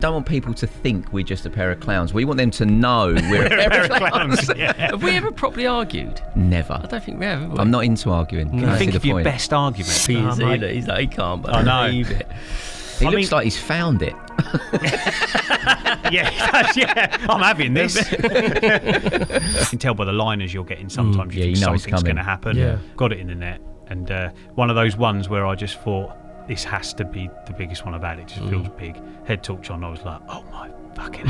Don't want people to think we're just a pair of clowns. We want them to know we're a pair of clowns. Yeah. Have we ever properly argued? Never. I don't think we have we? I'm not into arguing. Can you think of your best argument? He's like, he can't, but I believe it. He looks like he's found it. Yeah, he does, yeah. I'm having this. You can tell by the liners you're getting sometimes. You think something's going to happen. Yeah. Got it in the net. And one of those ones where I just thought, this has to be the biggest one I've had. It just feels big. Head torch on, I was like, oh my fucking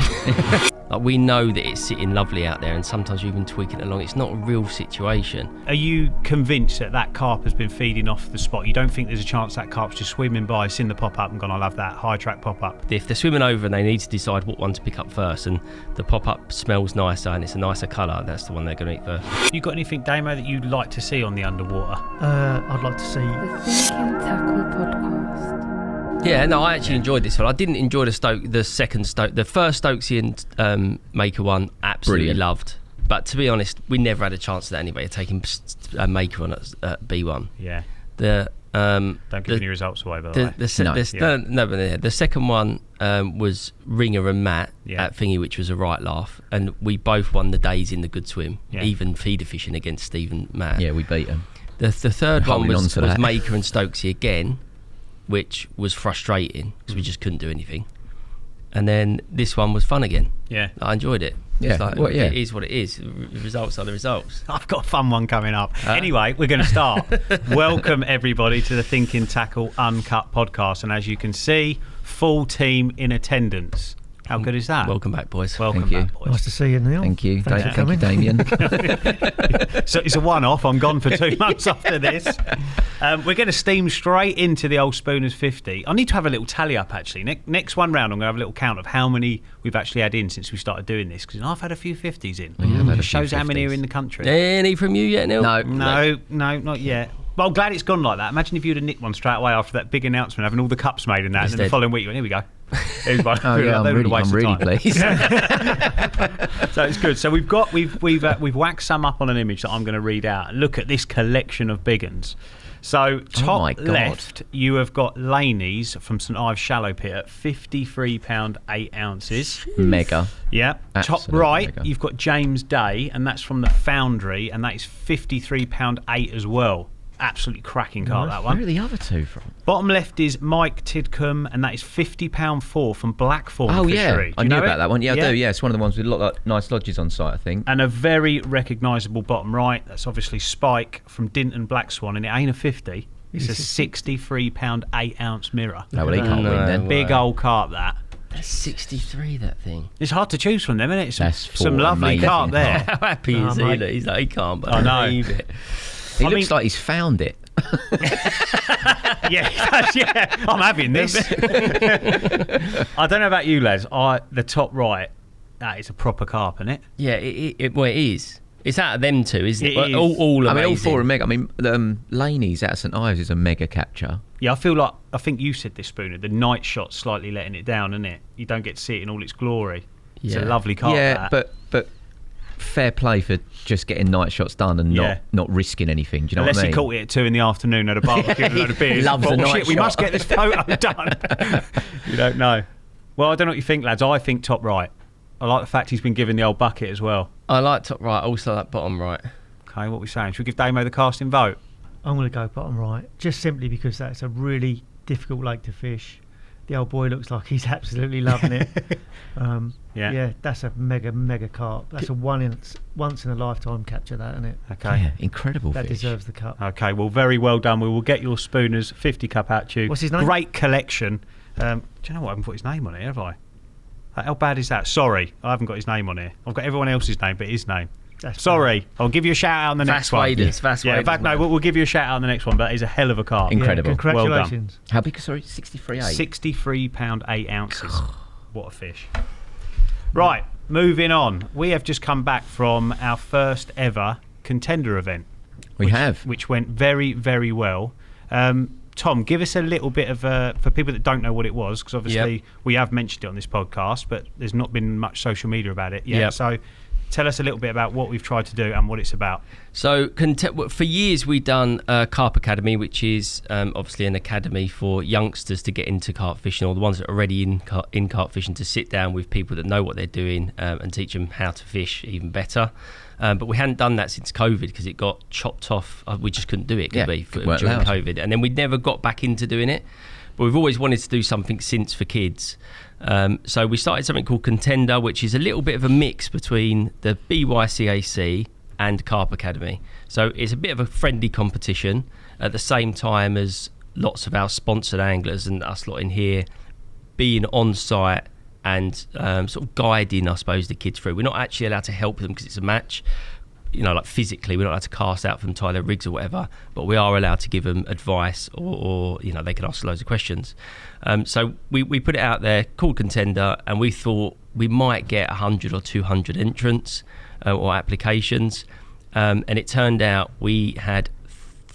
Like, we know that it's sitting lovely out there, and sometimes we even tweak it along. It's not a real situation. Are you convinced that carp has been feeding off the spot? You don't think there's a chance that carp's just swimming by, seen the pop-up and gone, I love that high track pop-up? If they're swimming over and they need to decide what one to pick up first, and the pop-up smells nicer and it's a nicer colour, that's the one they're going to eat first. You got anything, Damo, that you'd like to see on the underwater? I'd like to see The Thinking Tackle Podcast. Yeah, no, I actually enjoyed this one. I didn't enjoy the second Stoke. The first Stokesian Maker one, absolutely Brilliant. loved. But to be honest, we never had a chance at that anyway, taking a Maker on at B1. Yeah. Don't give any results away, by the way. The second one was Ringer and Matt at Thingy, which was a right laugh, and we both won the days in the good swim, even feeder fishing against Steve and Matt. Yeah, we beat them. The third one was Maker and Stokesy again, which was frustrating because we just couldn't do anything. And then this one was fun again. Yeah. I enjoyed it. Yeah. It's like, Well, yeah. It is what it is. The results are the results. I've got a fun one coming up. Anyway, we're going to start. Welcome, everybody, to the Thinking Tackle Uncut podcast. And as you can see, full team in attendance. How good is that? Welcome back, boys. Welcome Thank you. back, boys. Nice to see you, Neil. Thank you. Thanks for coming. Thank you, Damien. So it's a one-off. I'm gone for 2 months after this. We're going to steam straight into the old Spooners 50. I need to have a little tally up, actually. Next one round, I'm going to have a little count of how many we've actually had in since we started doing this, because I've had a few 50s in. It shows how many are in the country. Any from you yet, Neil? No, not yet. Well, I'm glad it's gone like that. Imagine if you'd have nicked one straight away after that big announcement, having all the cups made and that, and then the following week you went, here we go. Here's one. Oh yeah, I'm really pleased. So it's good. So we've waxed some up on an image that I'm going to read out. Look at this collection of big uns. So top left, you have got Laney's from St Ives Shallow Pit at £53 8 ounces. Mega. Yeah. Absolute Top right, mega. you've got James Day, and that's from the Foundry, and that is £53 8 as well. Absolutely cracking carp, that one. Where are the other two from? Bottom left is Mike Tidcombe, and that is £50 4 from Blackthorn Oh Fishery. yeah, I knew about it? that one. Yeah, I do. Yeah, it's one of the ones with a lot of nice lodges on site, I think. And a very recognisable bottom right. That's obviously Spike from Dinton Black Swan, and it ain't a 50. It's a £63 8 ounce mirror. No, well, he can't win then. Big old carp, that. That's 63, that thing. It's hard to choose from them, isn't it? That's Some lovely amazing carp there. How happy is he? Look, he's like, he can't, but I know. I believe it. He looks like he's found it. Yeah, he does, yeah. I'm having this. I don't know about you, lads. The top right, that is a proper carp, isn't it? Yeah, it is. It's out of them two, isn't it? It is. All I mean, all amazing. four are mega. I mean, Laney's out of St Ives is a mega capture. Yeah, I think you said this, Spooner, the night shot's slightly letting it down, isn't it? You don't get to see it in all its glory. It's a lovely carp, Yeah, that. but fair play for just getting night shots done and not risking anything. Do you know Unless what I mean? he caught it at 2 in the afternoon at a barbecue with a load of beers. Loves Thought, a night shit, we shot. must get this photo done. You don't know. Well, I don't know what you think, lads. I think top right. I like the fact he's been given the old bucket as well. I like top right, also like bottom right. Okay, what are we saying? Should we give Damo the casting vote? I'm going to go bottom right, just simply because that's a really difficult lake to fish. The old boy looks like he's absolutely loving it. Yeah, that's a mega carp. That's a once in a lifetime capture, that, isn't it? Okay. Yeah, incredible That fish. deserves the cup. Okay, well, very well done. We will get your Spooners 50 cup out to you. What's his name? Great collection. Do you know what? I haven't put his name on here, have I? How bad is that? Sorry, I haven't got his name on here. I've got everyone else's name, but his name. That's Sorry, I'll give you a shout out on the next one. Fast Yeah, in fact, no, we'll give you a shout out on the next one, but that is a hell of a carp. Incredible. Yeah, congratulations. How big? Sorry, 63.8. £63 8 ounces. What a fish. Right, moving on. We have just come back from our first ever Contender event. Which went very, very well. Tom, give us a little bit of for people that don't know what it was, because obviously we have mentioned it on this podcast, but there's not been much social media about it yet. Yep. So tell us a little bit about what we've tried to do and what it's about. So for years we've done Carp Academy, which is obviously an academy for youngsters to get into carp fishing, or the ones that are already in carp fishing, to sit down with people that know what they're doing and teach them how to fish even better. But we hadn't done that since COVID because it got chopped off. We just couldn't do it, could we, during COVID. And then we never got back into doing it. But we've always wanted to do something since for kids. So we started something called Contender, which is a little bit of a mix between the BYCAC and Carp Academy. So it's a bit of a friendly competition at the same time as lots of our sponsored anglers and us lot in here being on site and sort of guiding, I suppose, the kids through. We're not actually allowed to help them because it's a match. Like physically, we're not allowed to cast out for them, tie their rigs or whatever, but we are allowed to give them advice or they can ask loads of questions. So we put it out there called Contender, and we thought we might get 100 or 200 entrants or applications, and it turned out we had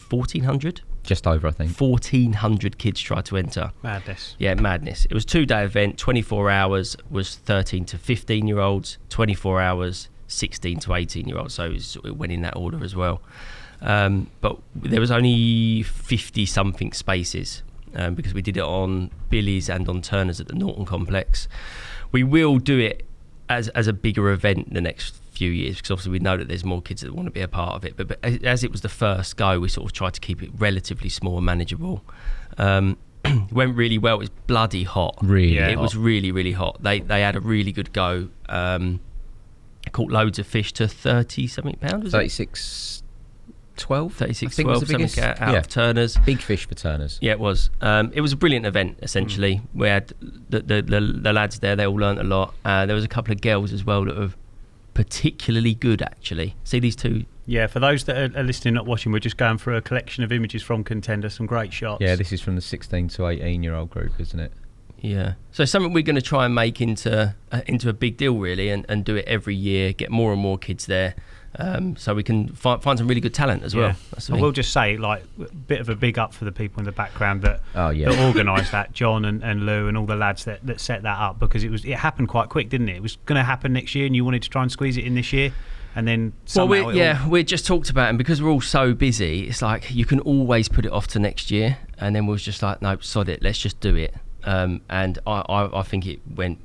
1,400. Just over, I think. 1,400 kids tried to enter. Madness. Yeah, madness. It was a 2-day event. 24 hours was 13 to 15-year-olds. 24 hours, 16 to 18-year-olds. So it went in that order as well. But there was only 50-something spaces because we did it on Billy's and on Turner's at the Norton Complex. We will do it as a bigger event the next few years because obviously we know that there's more kids that want to be a part of it, but as it was the first go, we sort of tried to keep it relatively small and manageable. It went really well. It was bloody hot. It was really, really hot. They had a really good go. Caught loads of fish to 30-something pounds. 36 12 36 I think 12 was the biggest, out of Turner's. Big fish for Turner's. Yeah, it was a brilliant event essentially. We had the lads there, they all learnt a lot. There was a couple of girls as well that were particularly good actually. See these two? Yeah, for those that are listening, not watching, we're just going through a collection of images from Contender, some great shots. Yeah, this is from the 16 to 18-year-old group, isn't it? Yeah, so something we're going to try and make into a big deal really, and do it every year, get more and more kids there, so we can find some really good talent as well. I will just say, like, a bit of a big up for the people in the background that organised that, John and Lou and all the lads that set that up, because it happened quite quick, didn't it? It was going to happen next year, and you wanted to try and squeeze it in this year. And then we just talked about it, and because we're all so busy, it's like you can always put it off to next year, and then we was just like, no, sod it, let's just do it. And I think it went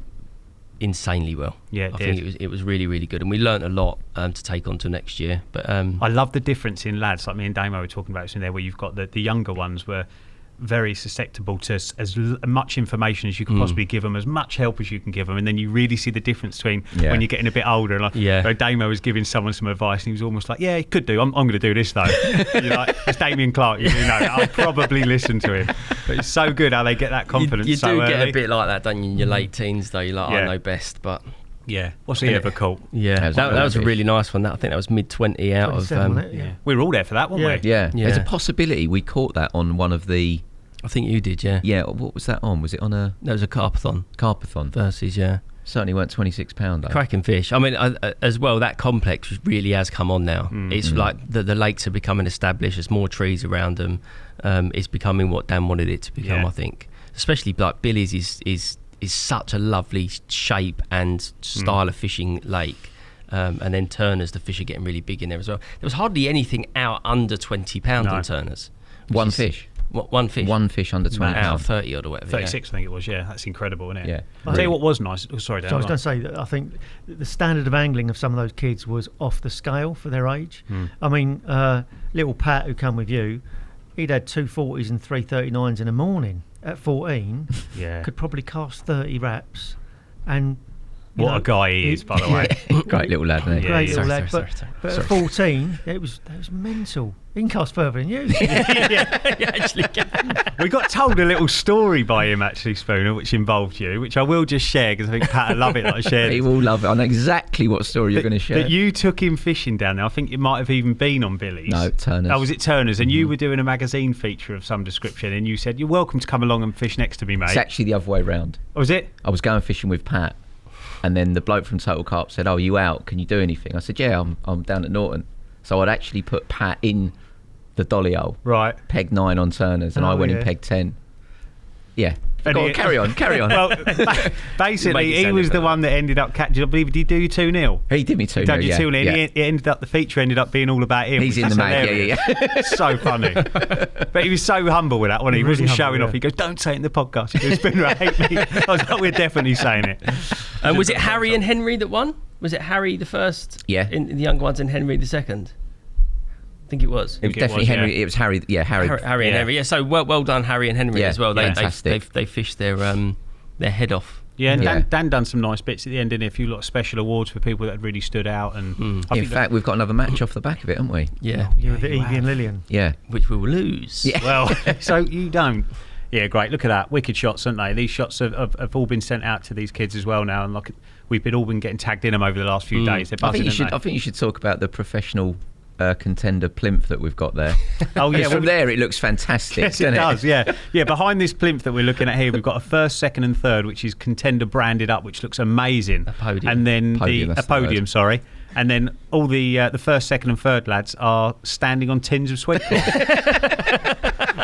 insanely well. Yeah, I think it was really, really good, and we learnt a lot to take on to next year. But I love the difference in lads, like me and Damo were talking about in there, where you've got the younger ones were very susceptible to as much information as you can possibly give them, as much help as you can give them, and then you really see the difference between when you're getting a bit older. Like, Damo was giving someone some advice, and he was almost like, "Yeah, he could do. I'm going to do this though." You're like, it's Damien Clark. I'll probably listen to him. But it's so good how they get that confidence. You so do early. get a bit like that, don't you? In your late teens, though, you're like, I know best, but. Yeah, what's he ever caught? Yeah, that was a really nice one. I think that was mid-20 out of. We were all there for that, weren't we? Yeah. There's a possibility we caught that on one of the. I think you did, yeah. Yeah, what was that on? Was it on a... That was a Carpathon. Versus, yeah. Certainly weren't £26 though. Cracking fish. I mean, as well, that complex really has come on now. It's like the lakes are becoming established. There's more trees around them. It's becoming what Dan wanted it to become, I think. Especially like Billy's is such a lovely shape and style of fishing lake. And then Turner's, the fish are getting really big in there as well. There was hardly anything out under £20 on Turner's. One fish? One fish. One fish under 20 out of 30 odd or whatever. 36, I think it was. Yeah, that's incredible, isn't it? Yeah. I'll tell you what was nice. Oh, sorry, Dan. So I was going to say that I think the standard of angling of some of those kids was off the scale for their age. I mean, little Pat who come with you, he'd had 240s and 339s in the morning at 14. Could probably cast 30 wraps, and what a guy he is, by the way. Great little lad, isn't he? Great little lad. But at 14, it was mental. He can cast further than you. You actually can. We got told a little story by him, actually, Spooner, which involved you, which I will just share because I think Pat will love it that I shared. He will love it. I know exactly what story you're going to share. That you took him fishing down there. I think it might have even been on Billy's. No, Turner's. Oh, was it Turner's? And you were doing a magazine feature of some description, and you said, "You're welcome to come along and fish next to me, mate." It's actually the other way round. Oh, was it? I was going fishing with Pat, and then the bloke from Total Carp said, "Oh, you out? Can you do anything?" I said, "Yeah, I'm down at Norton." So I'd actually put Pat in the dolly hole. Right. Peg 9 on Turner's, and I went in peg 10. Yeah, Go on, carry on. Well, basically, he was the one that ended up catching. I believe, did he do you 2-0? He did me 2-0. Did you 2-0? Yeah. It ended up, the feature ended up being all about him. He's in the mag. Yeah. So funny. But he was so humble with that one. He Really wasn't humble, showing off. yeah. He goes, "Don't say it in the podcast." He goes, "Spooner, I hate me." I was like, "We're definitely saying it." And was it Harry and Henry that won? Was it Harry the first? Yeah. In the younger ones and Henry the second? I think it was. It was definitely Henry. Yeah. It was Harry. Yeah, Harry. Harry and Henry. Yeah, so well done, Harry and Henry, Yeah, as well. fantastic. They fished their head off. Yeah, and Yeah. Dan done some nice bits at the end, didn't he? A few lot of special awards for people that had really stood out. And I In think fact, we've got another match off the back of it, haven't we? Yeah. Yeah, with the Evie and Lillian. Yeah. Which we will lose. Yeah. well, so you don't. Yeah, great. Look at that. Wicked shots, aren't they? These shots have all been sent out to these kids as well now, and like we've all been getting tagged in them over the last few days. They're I think buzzing, you should. I aren't think you should talk about the professional Contender plinth that we've got there. they? Oh yeah, From there it looks fantastic. Yes, it doesn't does. Yeah. Behind this plinth that we're looking at here, we've got a first, second, and third, which is Contender branded up, which looks amazing. A podium. And then Podium, a that's the podium. word. Sorry. And then all the first, second, and third lads are standing on tins of sweat.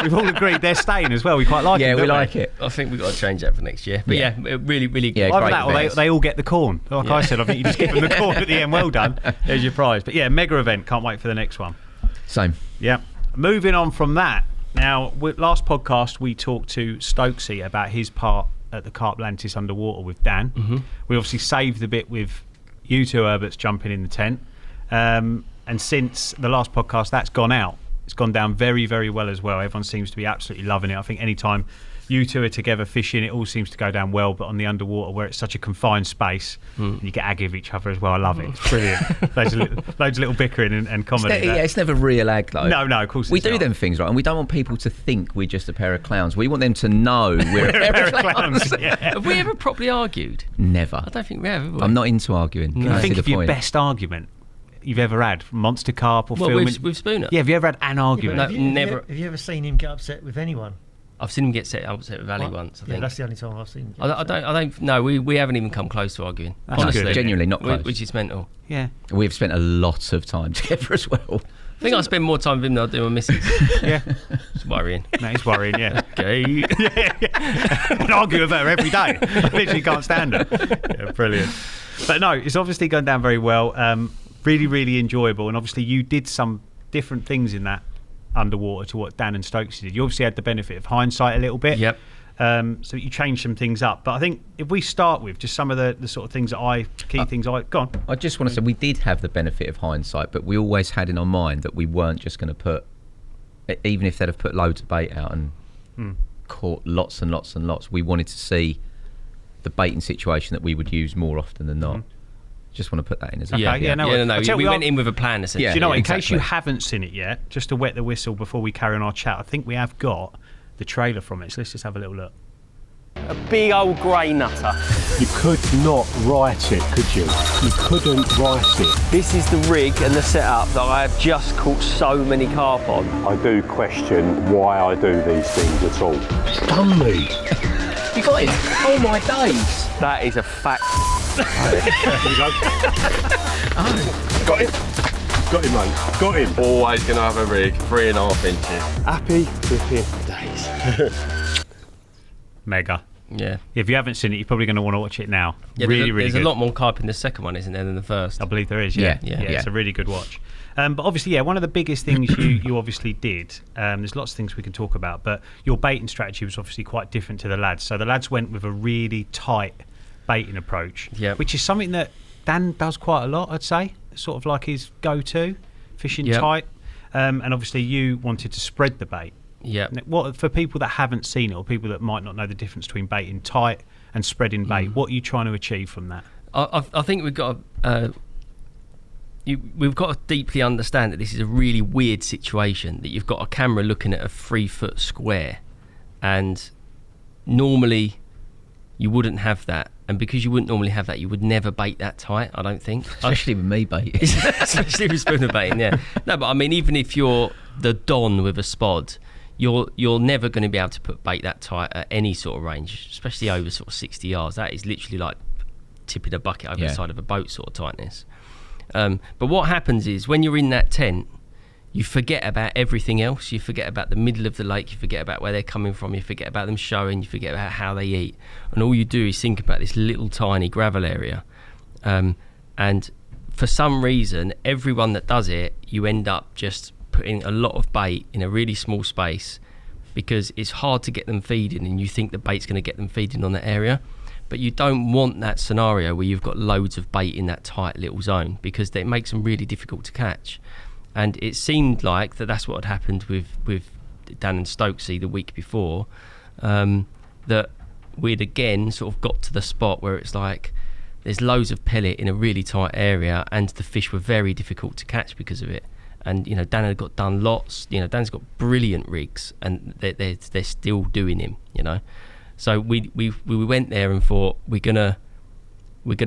We've all agreed they're staying as well. We quite like it. Yeah, we don't like it. I think we've got to change that for next year. But yeah, really, really good. Yeah, Either great that or events. they all get the corn. Like I said, I think you just give them the corn at the end. Well done. There's your prize. But yeah, mega event. Can't wait for the next one. Same. Yeah. Moving on from that. Now, last podcast we talked to Stokesy about his part at the Carplantis Underwater with Dan. Mm-hmm. We obviously saved the bit with you two Herberts jumping in the tent. And since the last podcast, that's gone out. It's gone down very, very well as well. Everyone seems to be absolutely loving it. I think anytime you two are together fishing, it all seems to go down well. But on the underwater, where it's such a confined space, you get aggy of each other as well. I love it. It's brilliant. loads of little bickering and comedy. It's never real ag though. No, of course We it's do not. them things right, and we don't want people to think we're just a pair of clowns. We want them to know we're a pair of clowns. Yeah. Have we ever properly argued? Never. I don't think we have we? I'm not into arguing. No. I That's think the of your point. best argument you've ever had, monster carp or Well, filming. with Spooner. Yeah, have you ever had an argument? No. Have you Never. Have you ever seen him get upset with anyone? I've seen him get upset with Ali once. I Yeah, think. that's the only time I've seen him. Get I upset. don't. No, we haven't even come close to arguing. That's honestly, good. Genuinely not close. which is mental. Yeah. We've spent a lot of time together as well. I think I spend more time with him than I do with my missus. Yeah. It's worrying. No, it's worrying, yeah. Okay. I argue with her every day. I literally can't stand her. Yeah, brilliant. But no, it's obviously gone down very well. Really, really enjoyable. And obviously you did some different things in that underwater to what Dan and Stokes did. You obviously had the benefit of hindsight a little bit. Yep. So you changed some things up. But I think if we start with just some of the sort of things that key things I... Go on. I just want to say we did have the benefit of hindsight, but we always had in our mind that we weren't just going to put, even if they'd have put loads of bait out and caught lots and lots and lots, we wanted to see the baiting situation that we would use more often than not. Just want to put that in as a Okay, Yeah, no, no. I tell We you went what- in with a plan, essentially. Yeah. Do you know what? In exactly. case you haven't seen it yet, just to wet the whistle before we carry on our chat, I think we have got the trailer from it. So let's just have a little look. A big old grey nutter. You could not write it, could you? You couldn't write it. This is the rig and the setup that I have just caught so many carp on. I do question why I do these things at all. It's done me. You got it. Oh my days. That is a fact. Got him. Got him, mate. Got him. Always going to have a rig, 3.5 inches. Happy with him days. Mega. Yeah. If you haven't seen it, you're probably going to want to watch it now. Yeah, really, there's really a good. lot more carp in the second one, isn't there, than the first? I believe there is, Yeah, yeah. yeah. It's a really good watch. But obviously, yeah, one of the biggest things you obviously did, there's lots of things we can talk about, but your baiting strategy was obviously quite different to the lads. So the lads went with a really tight baiting approach, Yep. which is something that Dan does quite a lot, I'd say. Sort of like his go-to, fishing Yep. tight. And obviously you wanted to spread the bait. Yeah. What for people that haven't seen it or people that might not know the difference between baiting tight and spreading bait, what are you trying to achieve from that? I think we've got we've got to deeply understand that this is a really weird situation, that you've got a camera looking at a 3-foot square, and normally you wouldn't have that, and because you wouldn't normally have that, you would never bait that tight, I don't think. Especially with me baiting. Especially with spooner baiting, yeah. No, but I mean, even if you're the Don with a spod, you're never going to be able to put bait that tight at any sort of range, especially over sort of 60 yards. That is literally like tipping a bucket over the side of a boat sort of tightness. But what happens is when you're in that tent, you forget about everything else. You forget about the middle of the lake, you forget about where they're coming from, you forget about them showing, you forget about how they eat, and all you do is think about this little tiny gravel area. And for some reason, everyone that does it, you end up just putting a lot of bait in a really small space, because it's hard to get them feeding, and you think the bait's going to get them feeding on that area. But you don't want that scenario where you've got loads of bait in that tight little zone, because it makes them really difficult to catch. And it seemed like that's what had happened with Dan and Stokesy the week before, that we'd again sort of got to the spot where it's like there's loads of pellet in a really tight area, and the fish were very difficult to catch because of it. And Dan had got done lots. Dan's got brilliant rigs, and they're still doing him. So we went there and thought we're gonna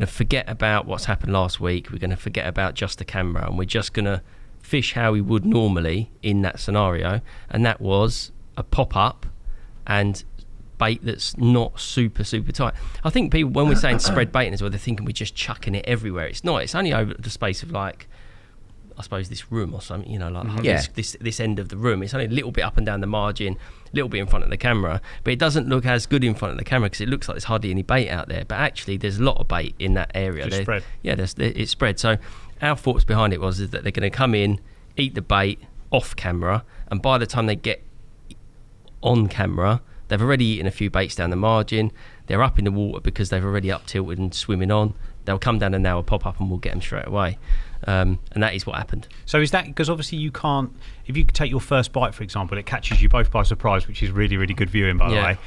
forget about what's happened last week. We're gonna forget about just the camera, and we're just gonna fish how we would normally in that scenario, and that was a pop-up and bait that's not super tight. I think people, when we're saying spread baiting as well, they're thinking we're just chucking it everywhere. It's not. It's only over the space of like, I suppose, this room or something, this end of the room. It's only a little bit up and down the margin, a little bit in front of the camera, but it doesn't look as good in front of the camera because it looks like there's hardly any bait out there. But actually, there's a lot of bait in that area. It's spread. Yeah, it's spread. So our thoughts behind it is that they're going to come in, eat the bait off camera, and by the time they get on camera, they've already eaten a few baits down the margin. They're up in the water because they've already up tilted and swimming on. They'll come down and now will pop up and we'll get them straight away. And that is what happened. So is that because obviously you can't, if you take your first bite, for example, it catches you both by surprise, which is really, really good viewing, by the way.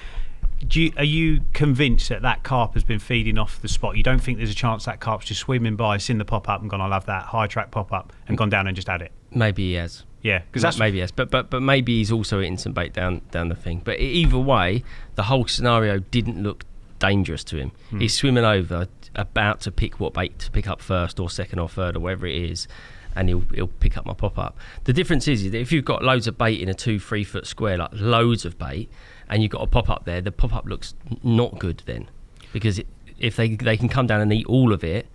Are you convinced that carp has been feeding off the spot? You don't think there's a chance that carp's just swimming by, seen the pop up and gone, I'll have that high track pop up, and gone down and just had it? Maybe he has. Yeah, because that's maybe yes, but maybe he's also eating some bait down the thing. But either way, the whole scenario didn't look dangerous to him. He's swimming over, about to pick what bait to pick up first or second or third or whatever it is, and he'll pick up my pop up. The difference is that if you've got loads of bait in a 2-3 foot square, like loads of bait, and you've got a pop up there, the pop up looks not good then, because if they can come down and eat all of it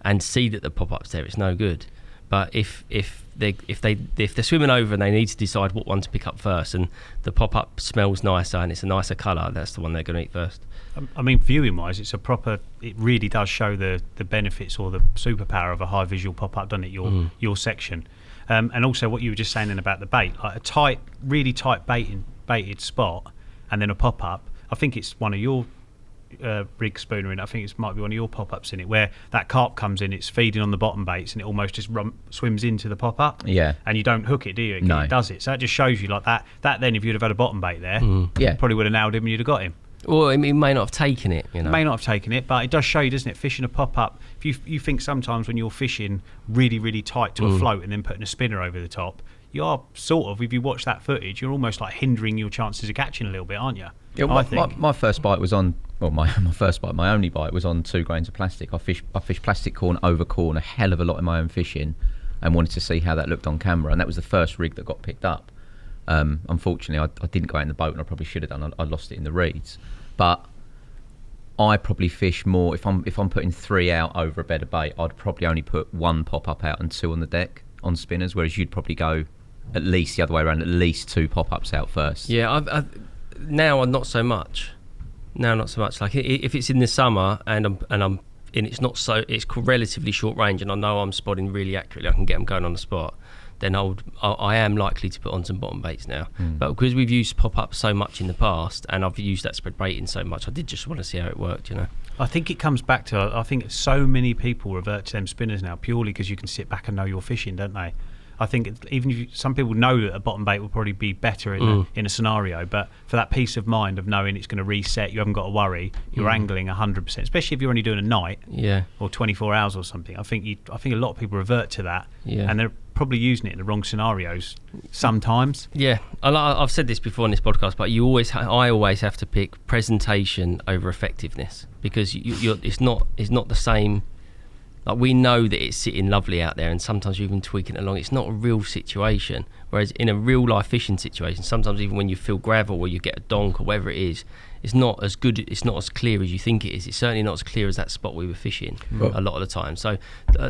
and see that the pop up's there, it's no good. But if they're swimming over and they need to decide what one to pick up first, and the pop up smells nicer and it's a nicer colour, that's the one they're going to eat first. I mean, viewing wise, it really does show the benefits or the superpower of a high visual pop up, doesn't it? Your section, and also what you were just saying then about the bait, like a tight, really tight baited spot, and then a pop up. I think it's one of your rig spooner in. I think it might be one of your pop ups in it, where that carp comes in, it's feeding on the bottom baits, and it almost just swims into the pop up. Yeah, and you don't hook it, do you? No, it does it. So that just shows you like that. Then if you'd have had a bottom bait there, probably would have nailed him and you'd have got him. Well, he may not have taken it, May not have taken it, but it does show you, doesn't it? Fishing a pop up. If you think sometimes when you're fishing really, really tight to a float and then putting a spinner over the top, you are sort of, if you watch that footage, you're almost like hindering your chances of catching a little bit, aren't you? Yeah, my first bite was on, well, my only bite was on 2 grains of plastic. I fished plastic corn over corn a hell of a lot in my own fishing, and wanted to see how that looked on camera, and that was the first rig that got picked up. Unfortunately, I didn't go out in the boat, and I probably should have done. I lost it in the reeds. But I probably fish more if I'm putting 3 out over a bed of bait. I'd probably only put 1 pop up out and 2 on the deck on spinners, whereas you'd probably go at least the other way around, at least 2 pop ups out first. Yeah, now I'm not so much. Like if it's in the summer and it's not so, it's relatively short range, and I know I'm spotting really accurately, I can get them going on the spot, then I am likely to put on some bottom baits now. But because we've used pop-up so much in the past, and I've used that spread baiting so much, I did just want to see how it worked, I think it comes back to, I think so many people revert to them spinners now purely because you can sit back and know you're fishing, don't they? I think even if some people know that a bottom bait will probably be better in a scenario, but for that peace of mind of knowing it's going to reset, you haven't got to worry, you're angling 100%, especially if you're only doing a night or 24 hours or something. I think a lot of people revert to that, and they're probably using it in the wrong scenarios sometimes. Yeah, I've said this before in this podcast, but I always have to pick presentation over effectiveness, because it's not the same. Like, we know that it's sitting lovely out there, and sometimes you're even tweaking it along. It's not a real situation. Whereas in a real life fishing situation, sometimes even when you feel gravel or you get a donk or whatever it is, it's not as good. It's not as clear as you think it is. It's certainly not as clear as that spot we were fishing a lot of the time. So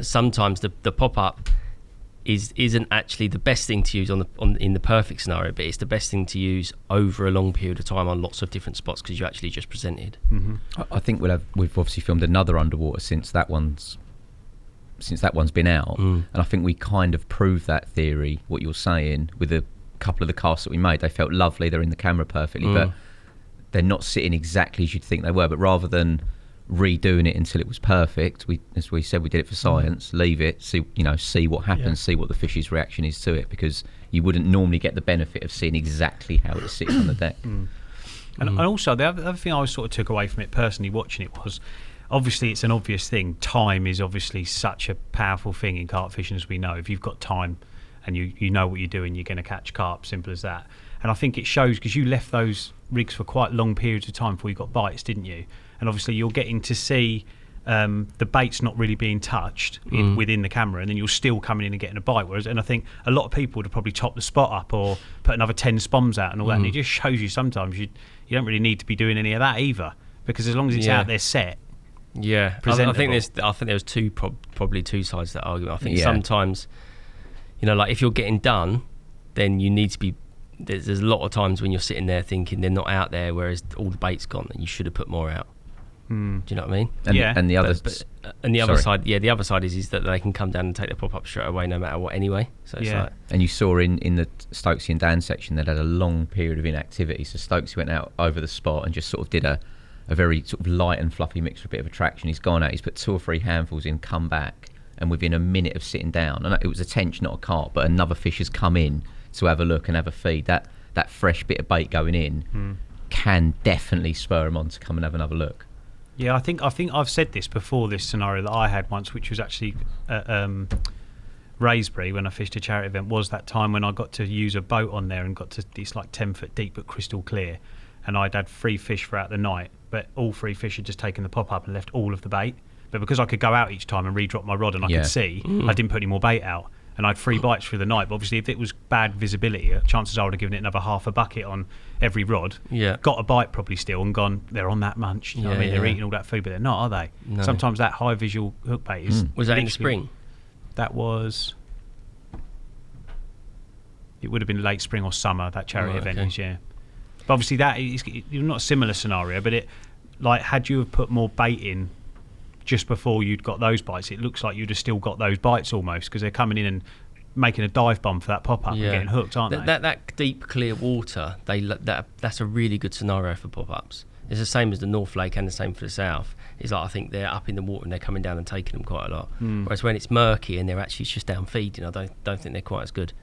sometimes the pop up isn't actually the best thing to use in the perfect scenario, but it's the best thing to use over a long period of time on lots of different spots because you actually just presented. I think we've obviously filmed another underwater since that one's been out, and I think we kind of proved that theory, what you're saying, with a couple of the casts that we made. They felt lovely, they're in the camera perfectly, but they're not sitting exactly as you'd think they were. But rather than redoing it until it was perfect, as we said, we did it for science. Leave it, see what happens, see what the fish's reaction is to it, because you wouldn't normally get the benefit of seeing exactly how it sits on the deck. And also the other thing I sort of took away from it personally watching it was, obviously it's an obvious thing, time is obviously such a powerful thing in carp fishing, as we know. If you've got time and you know what you're doing, you're going to catch carp, simple as that. And I think it shows because you left those rigs for quite long periods of time before you got bites, didn't you? And obviously you're getting to see the bait's not really being touched within the camera, and then you're still coming in and getting a bite. And I think a lot of people would have probably topped the spot up or put another 10 spoms out and all that, and it just shows you sometimes you don't really need to be doing any of that either, because as long as it's out there set. Yeah, I think there's probably two sides to that argument. I think sometimes, like if you're getting done, then you need to be. There's a lot of times when you're sitting there thinking they're not out there, whereas all the bait's gone, and you should have put more out. Do you know what I mean? And the other other side, the other side is that they can come down and take their pop up straight away, no matter what. Anyway, so it's like, and you saw in the Stokesy and Dan section that had a long period of inactivity. So Stokesy went out over the spot and just sort of did a very sort of light and fluffy mix with a bit of attraction. He's gone out, he's put 2 or 3 handfuls in, come back, and within a minute of sitting down, and it was a tench, not a carp, but another fish has come in to have a look and have a feed. That fresh bit of bait going in can definitely spur him on to come and have another look. Yeah, I think I've said this before, this scenario that I had once, which was actually at Raysbury when I fished a charity event, was that time when I got to use a boat on there and got to, it's like 10 foot deep but crystal clear, and I'd had 3 fish throughout the night, but all 3 fish had just taken the pop up and left all of the bait. But because I could go out each time and re-drop my rod and I could see, I didn't put any more bait out. And I had 3 bites through the night. But obviously, if it was bad visibility, chances are I would have given it another half a bucket on every rod. Yeah. Got a bite probably still and gone, they're on that munch. You know what I mean? They're eating all that food, but they're not, are they? No. Sometimes that high visual hook bait is... Was that in the spring? That was... It would have been late spring or summer, that charity event is, But obviously, that is not a similar scenario, but it, like, had you have put more bait in just before you'd got those bites, it looks like you'd have still got those bites almost, because they're coming in and making a dive bomb for that pop-up and getting hooked, aren't they? That deep, clear water, that's a really good scenario for pop-ups. It's the same as the North Lake and the same for the South. It's like, I think they're up in the water and they're coming down and taking them quite a lot. Whereas when it's murky and they're actually just down feeding, I don't think they're quite as good.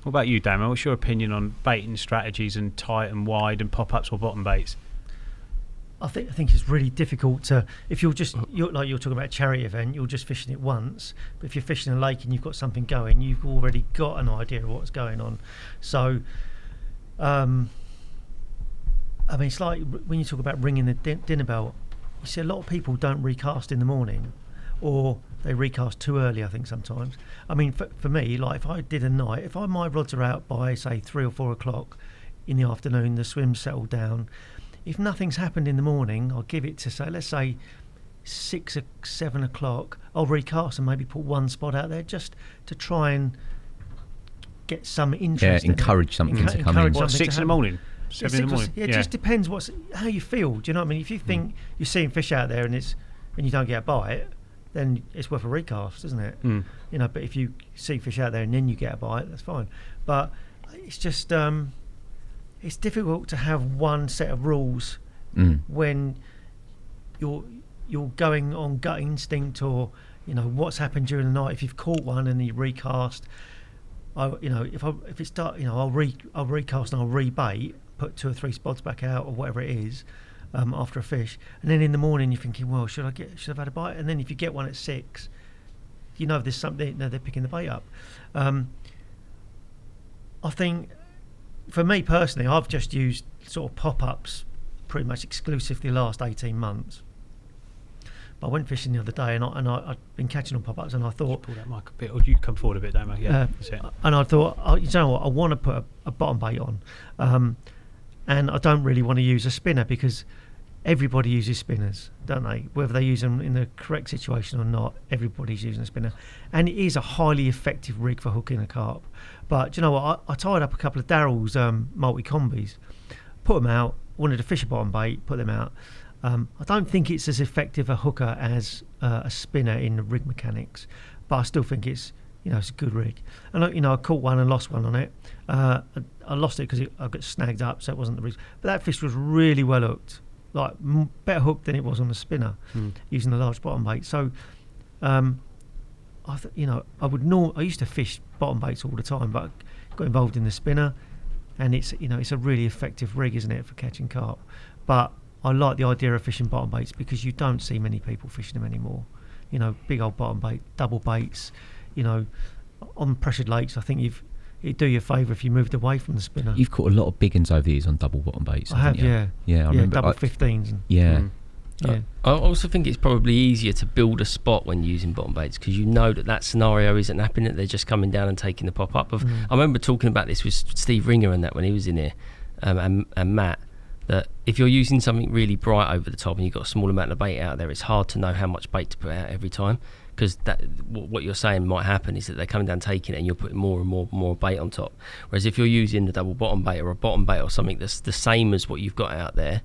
What about you, Damo? What's your opinion on baiting strategies and tight and wide and pop-ups or bottom baits? I think it's really difficult to, if you're talking about a charity event, you're just fishing it once. But if you're fishing a lake and you've got something going, you've already got an idea of what's going on. So, I mean, it's like when you talk about ringing the dinner bell, you see a lot of people don't recast in the morning, or they recast too early, I think, sometimes. I mean, for me, like if I did a night, if my rods are out by, say, 3 or 4 o'clock in the afternoon, the swim's settled down. If nothing's happened in the morning, I'll give it to, say, let's say 6 or 7 o'clock. I'll recast and maybe put 1 spot out there just to try and get some interest. Yeah, encourage something to come in. What, 6 in the morning? 7 in the morning? It just depends how you feel. Do you know what I mean? If you think you're seeing fish out there and you don't get a bite, then it's worth a recast, isn't it? You know, but if you see fish out there and then you get a bite, that's fine. But it's just... it's difficult to have one set of rules when you're going on gut instinct, or what's happened during the night. If you've caught one and you recast, I'll recast and I'll rebait, put 2 or 3 spots back out or whatever it is after a fish, and then in the morning you're thinking, well, should have had a bite? And then if you get one at 6, there's something. They're picking the bait up. I think. For me personally, I've just used sort of pop-ups pretty much exclusively the last 18 months. But I went fishing the other day and I'd been catching on pop-ups, and I thought... Pull that mic a bit, or you come forward a bit, Damo. Yeah, that's it. And I thought, you know what, I want to put a bottom bait on. And I don't really want to use a spinner, because everybody uses spinners, don't they? Whether they use them in the correct situation or not, everybody's using a spinner. And it is a highly effective rig for hooking a carp. But do you know what? I tied up a couple of Daryl's multi-combis, put them out, wanted to fish a bottom bait, put them out. I don't think it's as effective a hooker as a spinner in the rig mechanics, but I still think it's a good rig. And I caught one and lost one on it. I lost it because I got snagged up, so it wasn't the reason. But that fish was really well hooked, like better hooked than it was on the spinner, using a large bottom bait. So, I used to fish bottom baits all the time, but I got involved in the spinner, and it's a really effective rig, isn't it, for catching carp? But I like the idea of fishing bottom baits because you don't see many people fishing them anymore. Big old bottom bait, double baits. On pressured lakes, I think it'd do you a favour if you moved away from the spinner. You've caught a lot of big ones over the years on double bottom baits. I have, yeah. Yeah, I remember. Double 15s. I also think it's probably easier to build a spot when using bottom baits because you know that scenario isn't happening, that they're just coming down and taking the pop up. I remember talking about this with Steve Ringer and that when he was in here, and Matt, that if you're using something really bright over the top and you've got a small amount of bait out there, it's hard to know how much bait to put out every time, because what you're saying might happen is that they're coming down taking it and you're putting more and more bait on top. Whereas if you're using the double bottom bait or a bottom bait or something that's the same as what you've got out there,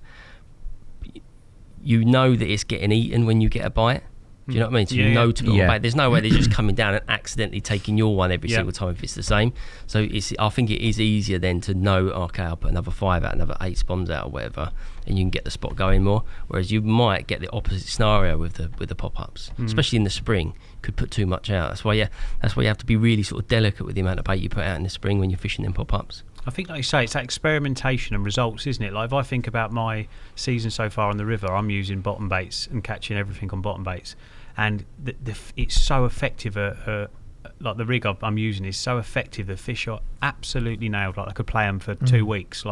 you know that it's getting eaten when you get a bite. Do you know what I mean? So you know to put on bait. There's no way they're just coming down and accidentally taking your one every single time if it's the same. So I think it is easier then to know, okay, I'll put another 5 out, another 8 spawns out or whatever, and you can get the spot going more. Whereas you might get the opposite scenario with the pop-ups, especially in the spring. Could put too much out. That's why you have to be really sort of delicate with the amount of bait you put out in the spring when you're fishing in pop-ups. I think, like you say, it's that experimentation and results, isn't it? Like if I think about my season so far on the river, I'm using bottom baits and catching everything on bottom baits, and it's so effective. Like the rig I'm using is so effective. The fish are absolutely nailed. Like I could play them for 2 weeks.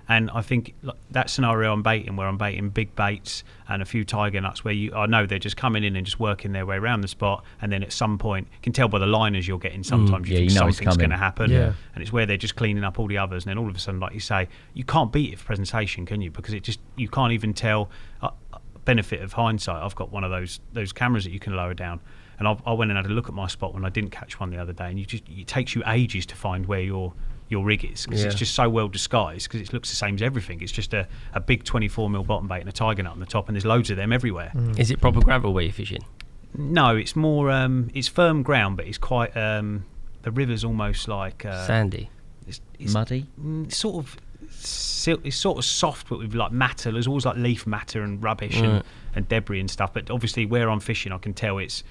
And I think that scenario I'm baiting, where I'm baiting big baits and a few tiger nuts, where I know they're just coming in and just working their way around the spot, and then at some point you can tell by the liners you're getting. Sometimes you think something's going to happen, and it's where they're just cleaning up all the others, and then all of a sudden, like you say, you can't beat it for presentation, can you? Because you can't even tell. Benefit of hindsight, I've got one of those cameras that you can lower down, and I went and had a look at my spot when I didn't catch one the other day, and it takes you ages to find where your rig is, because it's just so well disguised, because it looks the same as everything. It's just a big 24mm bottom bait and a tiger nut on the top, and there's loads of them everywhere. Is it proper gravel where you're fishing? No, it's more it's firm ground, but it's quite the river's almost like sandy. It's muddy, sort of. It's sort of soft, but with like matter. There's always like leaf matter and rubbish and debris and stuff. But obviously, where I'm fishing, I can tell it's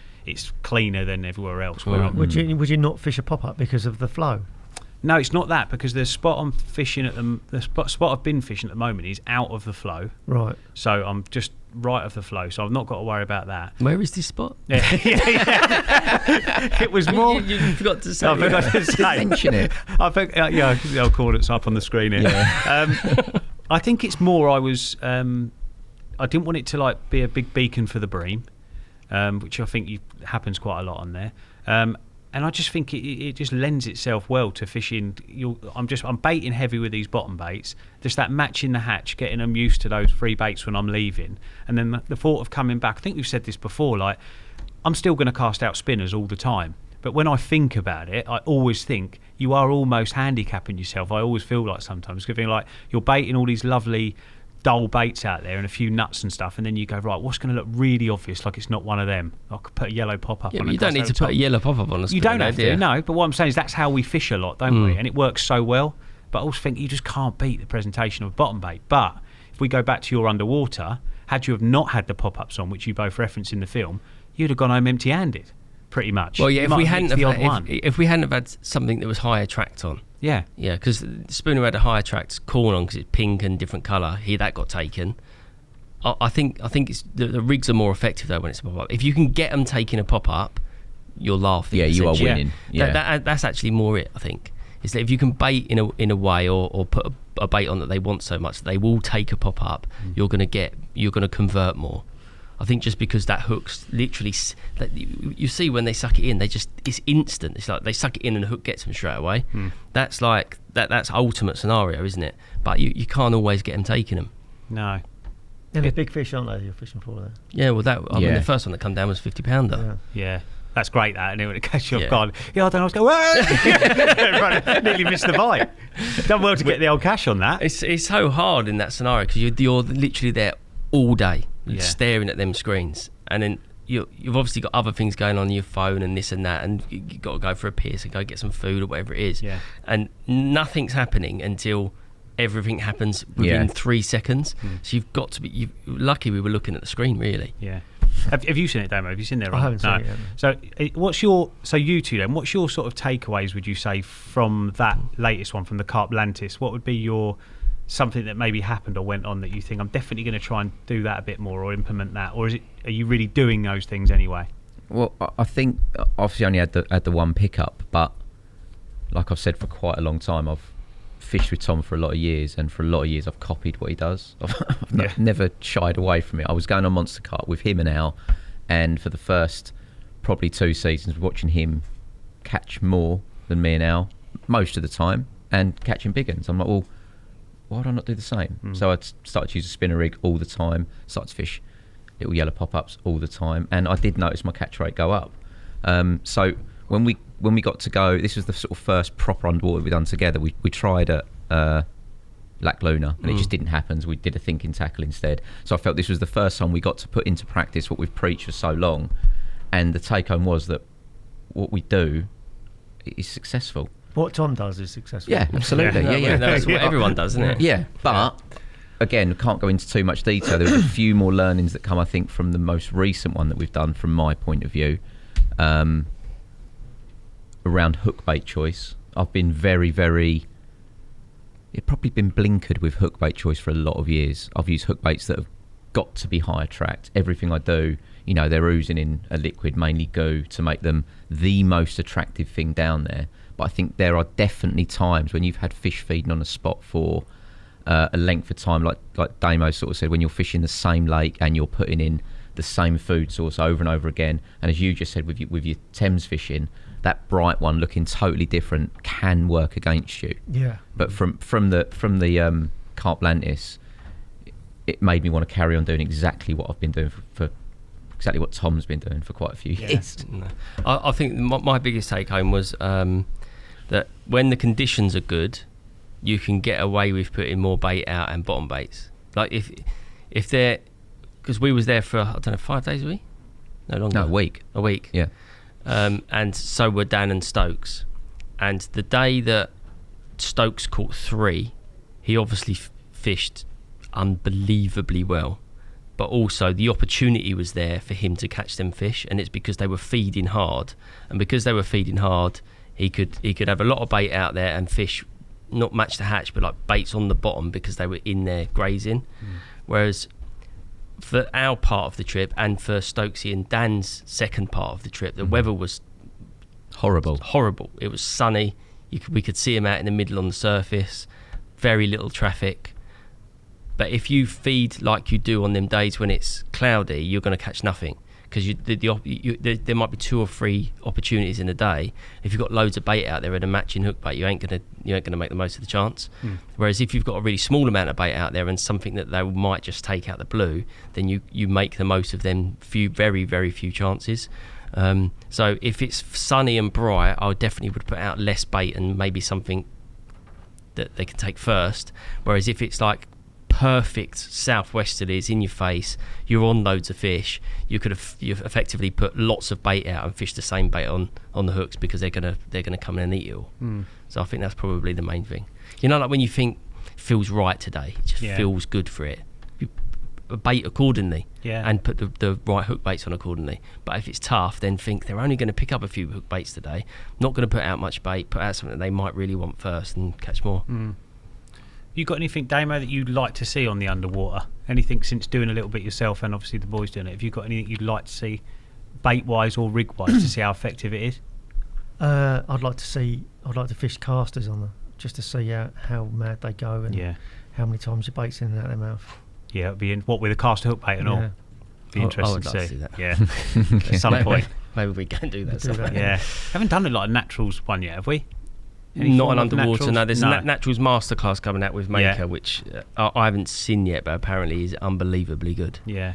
cleaner than everywhere else. Would you not fish a pop up because of the flow? No, it's not that, because the spot I'm fishing at the spot I've been fishing at the moment is out of the flow. Right. So I'm just right of the flow, so I've not got to worry about that. Where is this spot? It was more. You forgot to say. I forgot to say. Mention it. I think the old coordinates up on the screen here. Yeah. I think it's more. I didn't want it to be a big beacon for the bream, which I think happens quite a lot on there. And I just think it just lends itself well to fishing. I'm baiting heavy with these bottom baits. Just that matching the hatch, getting them used to those free baits when I'm leaving, and then the thought of coming back. I think we've said this before. I'm still going to cast out spinners all the time, but when I think about it, I always think you are almost handicapping yourself. I always feel like sometimes, because you're baiting all these lovely dull baits out there and a few nuts and stuff, and then you go, right, what's going to look really obvious, like it's not one of them? I could put a yellow pop-up on it. You don't need to put a yellow pop-up on a spinner. You don't have to, no, but what I'm saying is that's how we fish a lot, don't we? And it works so well. But I also think you just can't beat the presentation of a bottom bait. But if we go back to your underwater, had you have not had the pop-ups on, which you both reference in the film, you'd have gone home empty-handed, pretty much. Well, yeah, if we hadn't have had something that was high attract on. Yeah, because Spooner had a high attract corn on because it's pink and different colour. That got taken. I think it's the rigs are more effective though when it's a pop up. If you can get them taking a pop up, you're laughing. Yeah, you are winning. Yeah, that's actually more it. I think is that if you can bait in a way or put a bait on that they want so much that they will take a pop up, you're going to convert more. I think just because that hook's literally, you see when they suck it in, it's instant. It's like they suck it in and the hook gets them straight away. That's like that's ultimate scenario, isn't it? But you can't always get them taking them. No. And they're big fish, aren't they? You're fishing for there. Yeah, well, I mean, the first one that come down was 50-pounder. Yeah. That's great, that, and it would catch you off Yeah. guard. Yeah, I don't know what's going on. Nearly missed the bite. Done well to get the old cash on that. It's so hard in that scenario because you're literally there all day staring at them screens, and then you've obviously got other things going on your phone and this and that, and you've got to go for a piss and go get some food or whatever it is. Yeah. And nothing's happening until everything happens within 3 seconds. So you've got to be lucky we were looking at the screen, really. Yeah. Have you seen it, Damo? Have you seen there? I haven't seen it yet. So you two then, what's your sort of takeaways, would you say, from that latest one, from the Carplantis? What would be your something that maybe happened or went on that you think I'm definitely going to try and do that a bit more or implement that, or are you really doing those things anyway? Well, I think obviously I only had the one pickup, but like I've said for quite a long time, I've fished with Tom for a lot of years, and for a lot of years I've copied what he does. I've never shied away from it. I was going on Monster Carp with him and Al, and for the first probably 2 seasons watching him catch more than me and Al most of the time and catching big ones. I'm like, well, why would I not do the same? So I started to use a spinner rig all the time, started to fish little yellow pop-ups all the time, and I did notice my catch rate go up. So when we got to go, this was the sort of first proper underwater we've done together. We tried at Lac Luna, and it just didn't happen, so we did a thinking tackle instead. So I felt this was the first time we got to put into practice what we've preached for so long, and the take home was that what we do is successful. What Tom does is successful. Yeah, absolutely. Yeah. That's what everyone does, isn't it? Yeah, but again, can't go into too much detail. There was a few more learnings that come, I think, from the most recent one that we've done from my point of view. Around hookbait choice, I've been it's probably been blinkered with hookbait choice for a lot of years. I've used hookbaits that have got to be high attract. Everything I do, they're oozing in a liquid, mainly goo, to make them the most attractive thing down there. But I think there are definitely times when you've had fish feeding on a spot for a length of time, like Damo sort of said, when you're fishing the same lake and you're putting in the same food source over and over again, and as you just said with your Thames fishing, that bright one looking totally different can work against you. Yeah. But from the Carplantis, it made me want to carry on doing exactly what I've been doing for exactly what Tom's been doing for quite a few years. No. I think my biggest take home was that when the conditions are good, you can get away with putting more bait out and bottom baits. Like if they're, because we was there for, I don't know, 5 days a week? No longer. No, a week. Yeah. And so were Dan and Stokes. And the day that Stokes caught 3, he obviously fished unbelievably well. But also the opportunity was there for him to catch them fish, and it's because they were feeding hard. And because they were feeding hard, he could have a lot of bait out there and fish not match the hatch, but like baits on the bottom because they were in there grazing. Whereas for our part of the trip and for Stokesy and Dan's second part of the trip, the weather was horrible. It was sunny. We could see him out in the middle on the surface. Very little traffic. But if you feed like you do on them days when it's cloudy, you're going to catch nothing, because there might be 2 or 3 opportunities in a day. If you've got loads of bait out there and a matching hook bait, you ain't gonna make the most of the chance. Whereas if you've got a really small amount of bait out there and something that they might just take out the blue, then you make the most of them very, very few chances. So if it's sunny and bright, I definitely would put out less bait and maybe something that they can take first. Whereas if it's like perfect southwesterlies in your face, you're on loads of fish, you've effectively put lots of bait out and fish the same bait on the hooks, because they're gonna come in and eat you all. So I think that's probably the main thing. Like when you think feels right today, it just feels good for it, you bait accordingly and put the right hook baits on accordingly. But if it's tough, then think they're only going to pick up a few hook baits today, not going to put out much bait, put out something that they might really want first and catch more. You got anything, Damo, that you'd like to see on the underwater? Anything since doing a little bit yourself, and obviously the boys doing it? Have you got anything you'd like to see, bait-wise or rig-wise, to see how effective it is? I'd like to fish casters on them, just to see how mad they go and how many times your bait's in and out of their mouth. Yeah, it'd be with a caster hook bait and all. Be interesting to see. see that. Yeah, at some point. Maybe we can do that. Yeah, haven't done a lot of naturals one yet, have we? Not an underwater. Naturals? No, there's a Naturals Masterclass coming out with Maker, which I haven't seen yet, but apparently is unbelievably good. Yeah.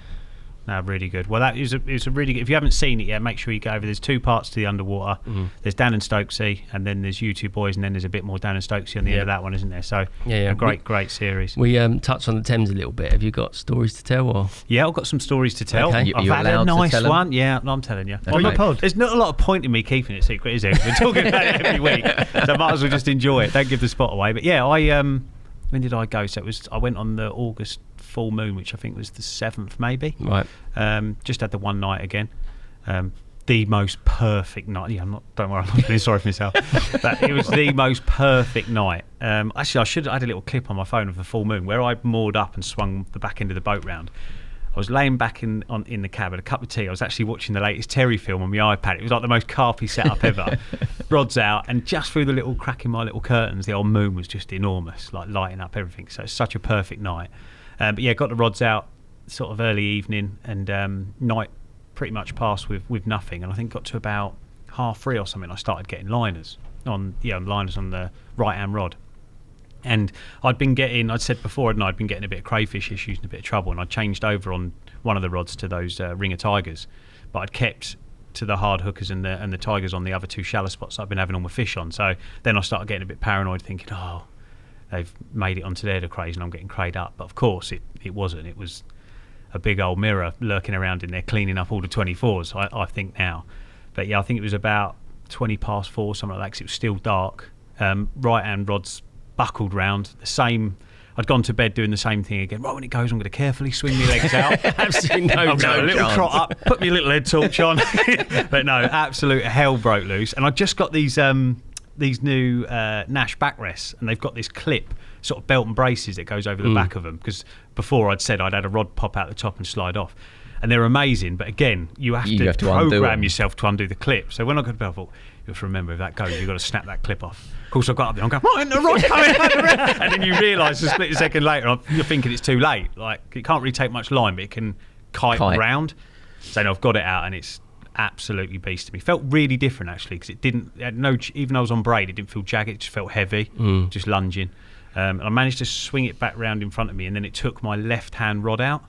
No, really good. Well, that is a really good. If you haven't seen it yet, make sure you go over. There's 2 parts to the Underwater. There's Dan and Stokesy, and then there's you two boys, and then there's a bit more Dan and Stokesy on the end of that one, isn't there? So a great series. We touched on the Thames a little bit. Have you got stories to tell? Or yeah, I've got some stories to tell. Okay. I've had a nice one. Yeah, I'm telling you. Okay. There's not a lot of point in me keeping it secret, is there? We're talking about it every week, so I might as well just enjoy it. Don't give the spot away. But yeah, when did I go? So I went on the August full moon, which I think was the 7th, maybe. Right. Just had the one night again. The most perfect night. Yeah, don't worry, I'm not feeling sorry for myself. But it was the most perfect night. Actually, I had a little clip on my phone of the full moon where I moored up and swung the back end of the boat round. I was laying back in the cab with a cup of tea. I was actually watching the latest Terry film on my iPad. It was like the most carpy setup ever. Rods out, and just through the little crack in my little curtains, the old moon was just enormous, like lighting up everything. So it's such a perfect night. But yeah, got the rods out sort of early evening, and night pretty much passed with nothing. And I think got to about 3:30 or something. I started getting liners on the right hand rod. And I'd said before, I'd been getting a bit of crayfish issues and a bit of trouble, and I changed over on one of the rods to those ringer tigers, but I'd kept to the hard hookers and the tigers on the other 2 shallow spots I've been having all my fish on. So then I started getting a bit paranoid, thinking, they've made it onto there, the crays, and I'm getting crayed up. But of course it wasn't. It was a big old mirror lurking around in there, cleaning up all the 24s, I think now. But yeah, I think it was about 4:20, something like that, because it was still dark. Right hand rods buckled round, the same. I'd gone to bed doing the same thing again. Right when it goes, I'm going to carefully swing my legs out. Absolutely no a little chance. trot up, put my little head torch on. But no, absolute hell broke loose. And I just got these new Nash backrests, and they've got this clip, sort of belt and braces that goes over the back of them, because before I'd said I'd had a rod pop out the top and slide off. And they're amazing, but again, you have to program yourself to undo the clip. So when I got to bed, I thought, you have to remember, if that goes, you've got to snap that clip off. Of course, I got up there, I'm going, right, the rod's coming out. And then you realise a split second later, you're thinking it's too late. Like, it can't really take much line, but it can kite round. So I've got it out, and it's absolutely beast to me. Felt really different, actually, because it had no, even though I was on braid, it didn't feel jagged, it just felt heavy, just lunging. And I managed to swing it back round in front of me, and then it took my left-hand rod out,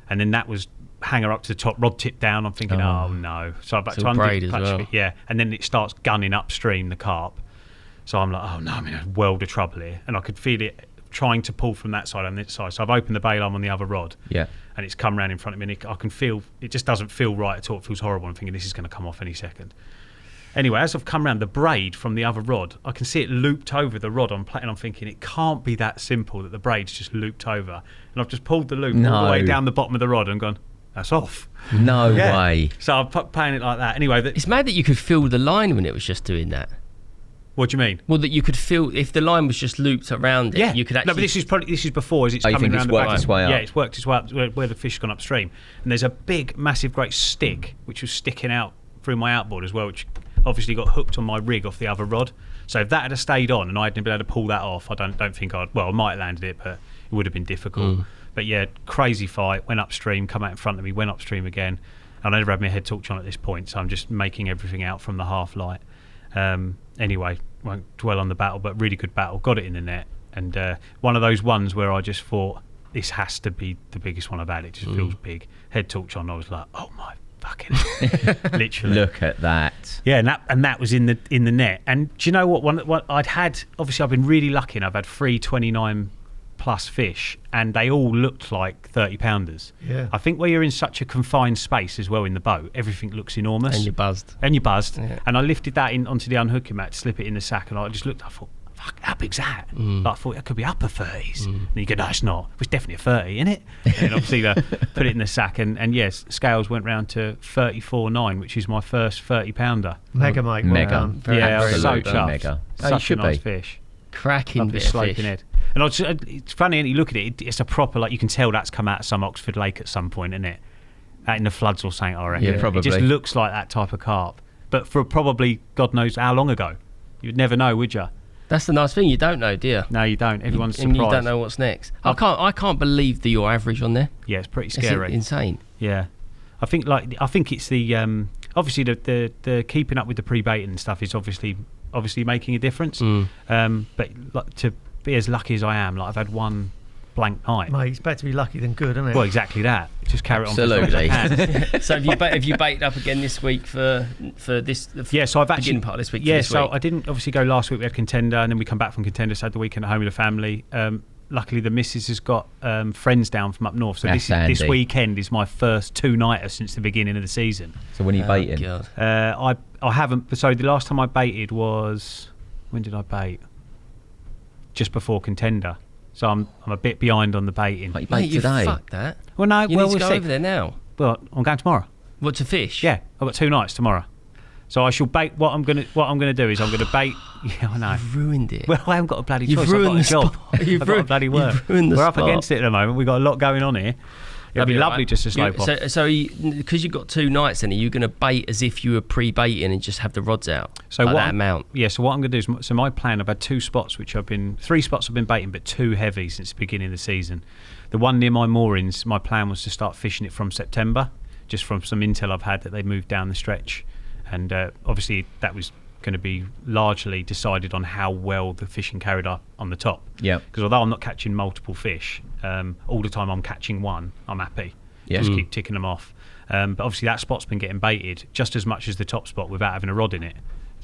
and then that was hanger up to the top, rod tip down. I'm thinking, oh no. So I'm back to undo it, yeah, and then it starts gunning upstream, the carp. So I'm like, oh no, I'm in a world of trouble here. And I could feel it trying to pull from that side and this side. So I've opened the bail arm on the other rod, and it's come round in front of me, and I can feel, it just doesn't feel right at all. It feels horrible. I'm thinking this is going to come off any second. Anyway, as I've come round, the braid from the other rod, I can see it looped over the rod on plate, and I'm thinking it can't be that simple that the braid's just looped over. And I've just pulled the loop all the way down the bottom of the rod and gone, that's off. No way. So I'm playing it like that. Anyway, it's mad that you could feel the line when it was just doing that. What do you mean? Well, that you could feel if the line was just looped around it. You could actually. No, but this is before, as it's coming around. Worked its way up. Yeah, it's worked its way up where the fish's gone upstream, and there's a big, massive, great stick which was sticking out through my outboard as well, which obviously got hooked on my rig off the other rod. So if that had stayed on and I hadn't been able to pull that off, I don't think I might have landed it, but it would have been difficult. But yeah, crazy fight, went upstream, come out in front of me, went upstream again. And I never had my head torch on at this point, so I'm just making everything out from the half light. Anyway, won't dwell on the battle, but really good battle. Got it in the net. And one of those ones where I just thought, this has to be the biggest one I've had. It just feels big. Head torch on, I was like, oh my fucking literally. Look at that. Yeah, and that was in the net. And do you know what? One I'd had, obviously I've been really lucky, and I've had 3 29 plus fish, and they all looked like 30-pounders. Yeah. I think where you're in such a confined space as well in the boat, everything looks enormous. And you're buzzed. Yeah. And I lifted that onto the unhooking mat to slip it in the sack, and I just looked, I thought, fuck, how big's that? Like, I thought it could be upper 30s. And you go, no, it's not. It was definitely a 30, isn't it? And obviously put it in the sack, and yes, scales went round to 34.9, which is my first 30-pounder. Mega, Mike. Mega. Yeah, I was so Absolutely chuffed. mega. Such a nice fish. Cracking bit of sloping fish. head. And it's funny, and you look at it, it's a proper, like, you can tell that's come out of some Oxford lake at some point, isn't it? Out in the floods or something, I reckon. Yeah, probably. It just looks like that type of carp. But for probably, God knows how long ago. You'd never know, would you? That's the nice thing. You don't know, do you? No, you don't. Everyone's and surprised. you don't know what's next. I can't believe your average on there. Yeah, it's pretty scary. It's insane. Yeah. I think it's the obviously the keeping up with the pre-baiting and stuff is obviously obviously making a difference. But like, to be as lucky as I am, like I've had one blank night. Mate, it's better to be lucky than good, isn't it? Well, exactly that. Just carry it on. Absolutely. For as long as I can. So have you baited up again this week for this? Yeah, so I've actually beginning part of this week. Yeah, this so week? I didn't obviously go last week. We had Contender, and then we come back from Contender. So I had the weekend at home with the family. Luckily, the missus has got friends down from up north. So this weekend is my first 2-nighter since the beginning of the season. So when are you baiting? God. I haven't. So the last time I baited was, when did I bait? Just before Contender. So I'm a bit behind on the baiting. Like you Mate, bait you today? fucked that. Well, no, You well, need to we'll go see. over there now. Well, I'm going tomorrow. What, to fish? Yeah, I've got 2 nights tomorrow. So I shall bait. What I'm gonna do is I'm gonna bait. Yeah, I know. You've ruined it. Well, I haven't got a bloody You've choice. I've got ruined a the job. spot. You've I've got to ruined- bloody work. you've ruined the We're up spot. against it at the moment. We've got a lot going on here. It'd be That'd lovely alright. just to slope off. So because you've got 2 nights, then are you going to bait as if you were pre-baiting and just have the rods out? So like what that amount? Yeah. So what I'm going to do is, so my plan, I've had 2 spots which 3 spots I've been baiting, but 2 heavy since the beginning of the season. The one near my moorings, my plan was to start fishing it from September, just from some intel I've had that they moved down the stretch, and obviously that was going to be largely decided on how well the fishing carried up on the top. Yeah. Because although I'm not catching multiple fish, all the time I'm catching one, I'm happy. Yeah. Just keep ticking them off. But obviously that spot's been getting baited just as much as the top spot without having a rod in it.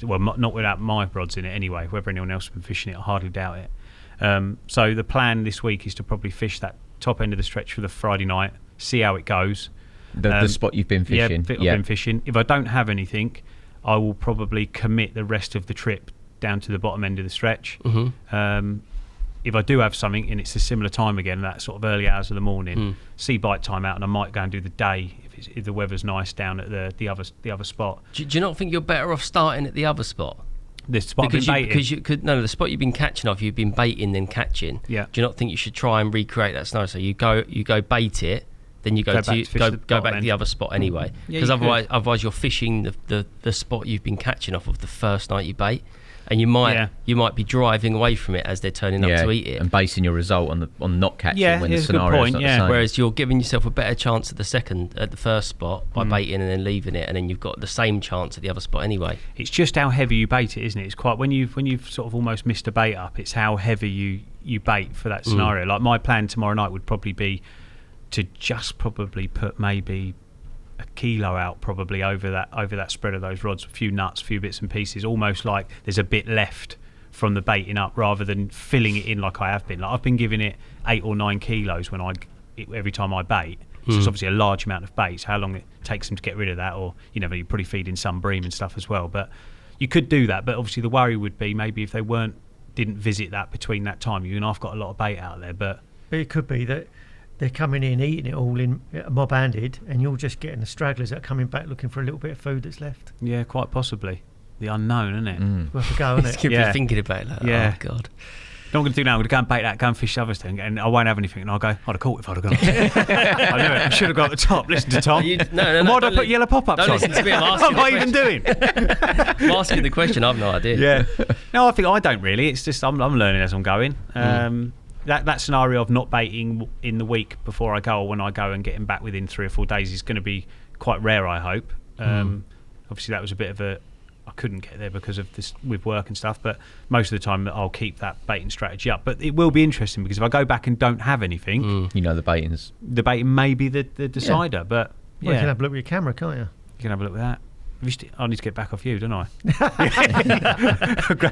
Well, not without my rods in it anyway. Whether anyone else has been fishing it, I hardly doubt it. So the plan this week is to probably fish that top end of the stretch for the Friday night, see how it goes. The spot you've been fishing. Yeah, I've been fishing. If I don't have anything, I will probably commit the rest of the trip down to the bottom end of the stretch. If I do have something and it's a similar time again, that sort of early hours of the morning, see bite time out, and I might go and do the day if the weather's nice down at the other spot. Do you not think you're better off starting at the other spot? The spot Because I've been baiting. you could the spot you've been catching off, you've been baiting then catching. Yeah. Do you not think you should try and recreate that scenario? So you go bait it, then you go back to fish the go bottom back to end. the other spot anyway. Yeah, Because you otherwise you're fishing the spot you've been catching off of the first night you bait, and you might be driving away from it as they're turning up to eat it. And basing your result on not catching when the it's a good scenario's point, not yeah. the same. Whereas you're giving yourself a better chance at the first spot by baiting and then leaving it, and then you've got the same chance at the other spot anyway. It's just how heavy you bait it, isn't it? It's quite when you've sort of almost missed a bait up. It's how heavy you bait for that scenario. Like my plan tomorrow night would probably be to just probably put maybe a kilo out probably over that spread of those rods, a few nuts, a few bits and pieces, almost like there's a bit left from the baiting up rather than filling it in like I have been. Like I've been giving it 8 or 9 kilos every time I bait. So it's obviously a large amount of bait. So how long it takes them to get rid of that, or you're probably feeding some bream and stuff as well. But you could do that. But obviously the worry would be maybe if they didn't visit that between that time. I've got a lot of bait out there, but it could be that they're coming in, eating it all in mob-handed, and you're just getting the stragglers that are coming back looking for a little bit of food that's left. yeah, quite possibly. The unknown, isn't it? It's worth a go, isn't it? You'll Yeah. be thinking about that. Yeah. Oh God. What I'm going to do now, I'm going to go and bait that, go and fish the other thing, and I won't have anything. And I'll go, I'd have caught it if I'd have gone. I knew it. I should have got at the top. Listen to Tom. No, Why do I don't put yellow pop-ups don't on? listen to me, I'm What asking am I the even doing? I'm asking the question. I've no idea. Yeah. No, I don't really. It's just I'm learning as I'm going. That scenario of not baiting in the week before I go, or when I go and getting back within 3 or 4 days, is going to be quite rare, I hope. Obviously, that was a bit of I couldn't get there because of this with work and stuff, but most of the time I'll keep that baiting strategy up. But it will be interesting because if I go back and don't have anything, the baiting's... the baiting may be the decider. But Well, you can have a look with your camera, can't you? You can have a look with that. I need to get back off you, don't I? Grab